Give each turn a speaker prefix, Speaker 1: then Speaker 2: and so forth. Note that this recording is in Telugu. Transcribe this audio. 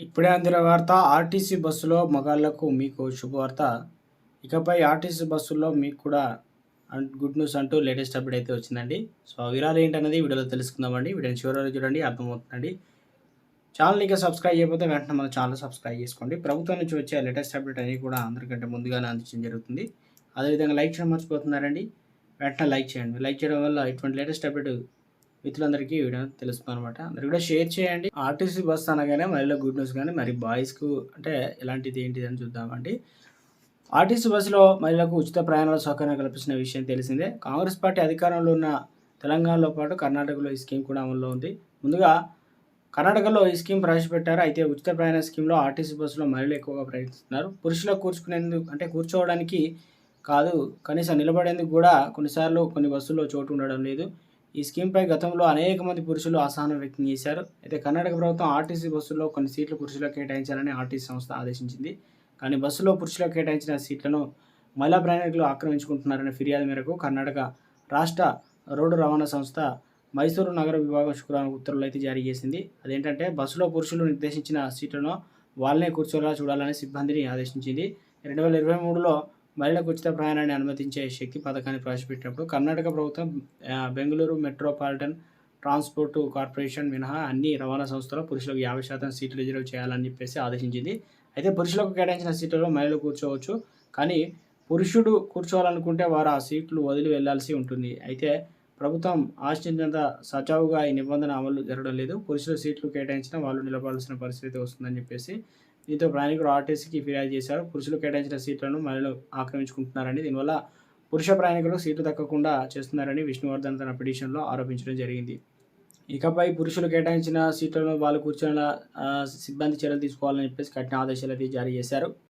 Speaker 1: ఇప్పుడే అందిన వార్త ఆర్టీసీ బస్సులో మగాళ్లకు మీకు శుభవార్త. ఇకపై ఆర్టీసీ బస్సుల్లో మీకు కూడా గుడ్ న్యూస్ అంటూ లేటెస్ట్ అప్డేట్ అయితే వచ్చిందండి. సో ఆ వివరాలు ఏంటన్నది వీడియోలో తెలుసుకుందామండి. వీడియోని చివరి వరకు చూడండి, అర్థమవుతుందండి. ఛానల్ ఇంకా సబ్స్క్రైబ్ చేయకపోతే వెంటనే మన ఛానల్ సబ్స్క్రైబ్ చేసుకోండి. ప్రభుత్వం నుంచి వచ్చే లేటెస్ట్ అప్డేట్ అన్నీ కూడా అందరికంటే ముందుగానే అందించడం జరుగుతుంది. అదేవిధంగా లైక్ చేయడం మర్చిపోతున్నారండి. వెంటనే లైక్ చేయండి. లైక్ చేయడం వల్ల ఇటువంటి లేటెస్ట్ అప్డేట్ మిత్రులందరికీ వీడియో తెలుస్తుంది అనమాట. అందరు కూడా షేర్ చేయండి. ఆర్టీసీ బస్ అనగానే మహిళల గుడ్ న్యూస్, కానీ మరి బాయ్స్కు అంటే ఎలాంటిది ఏంటిది అని చూద్దామండి. ఆర్టీసీ బస్సులో మహిళలకు ఉచిత ప్రయాణాల సౌకర్యం కల్పించిన విషయం తెలిసిందే. కాంగ్రెస్ పార్టీ అధికారంలో ఉన్న తెలంగాణలో పాటు కర్ణాటకలో ఈ స్కీమ్ కూడా అమల్లో ఉంది. ముందుగా కర్ణాటకలో ఈ స్కీమ్ ప్రవేశపెట్టారు. అయితే ఉచిత ప్రయాణ స్కీమ్లో ఆర్టీసీ బస్సులో మహిళలు ఎక్కువగా ప్రయత్నిస్తున్నారు. పురుషులకు కూర్చోవడానికి కాదు, కనీసం నిలబడేందుకు కూడా కొన్నిసార్లు కొన్ని బస్సుల్లో చోటు ఉండడం లేదు. ఈ స్కీమ్పై గతంలో అనేక మంది పురుషులు అసహనం వ్యక్తం చేశారు. అయితే కర్ణాటక ప్రభుత్వం ఆర్టీసీ బస్సుల్లో కొన్ని సీట్లు పురుషులకు కేటాయించాలని ఆర్టీసీ సంస్థ ఆదేశించింది. కానీ బస్సులో పురుషులకు కేటాయించిన సీట్లను మహిళా ప్రయాణికులు ఆక్రమించుకుంటున్నారనే ఫిర్యాదు మేరకు కర్ణాటక రాష్ట్ర రోడ్డు రవాణా సంస్థ మైసూరు నగర విభాగం శుక్రవారం ఉత్తర్వులు అయితే జారీ చేసింది. అదేంటంటే బస్సులో పురుషులు నిర్దేశించిన సీట్లను వాళ్ళనే కూర్చోలా చూడాలని సిబ్బందిని ఆదేశించింది. 2023లో మహిళలకు ఉచిత ప్రయాణాన్ని అనుమతించే శక్తి పథకాన్ని ప్రవేశపెట్టినప్పుడు కర్ణాటక ప్రభుత్వం బెంగళూరు మెట్రోపాలిటన్ ట్రాన్స్పోర్ట్ కార్పొరేషన్ మినహా అన్ని రవాణా సంస్థల్లో పురుషులకు 50% సీట్లు రిజర్వ్ చేయాలని చెప్పేసి ఆదేశించింది. అయితే పురుషులకు కేటాయించిన సీట్లలో మహిళలు కూర్చోవచ్చు, కానీ పురుషుడు కూర్చోవాలనుకుంటే వారు ఆ సీట్లు వదిలి వెళ్లాల్సి ఉంటుంది. అయితే ప్రభుత్వం ఆశించినంత సజావుగా ఈ నిబంధన అమలు జరగడం లేదు. పురుషుల సీట్లు కేటాయించినా వాళ్ళు నిలబడాల్సిన పరిస్థితి వస్తుందని చెప్పేసి దీంతో ప్రయాణికులు ఆర్టీసీకి ఫిర్యాదు చేశారు. పురుషులు కేటాయించిన సీట్లను మహిళలు ఆక్రమించుకుంటున్నారని, దీనివల్ల పురుష ప్రయాణికులకు సీట్లు దక్కకుండా చేస్తున్నారని విష్ణువర్ధన్ తన పిటిషన్లో ఆరోపించడం జరిగింది. ఇకపై పురుషులు కేటాయించిన సీట్లను వాళ్ళు కూర్చునేలా సిబ్బంది చర్యలు తీసుకోవాలని చెప్పేసి కఠిన ఆదేశాలు అయితే జారీ చేశారు.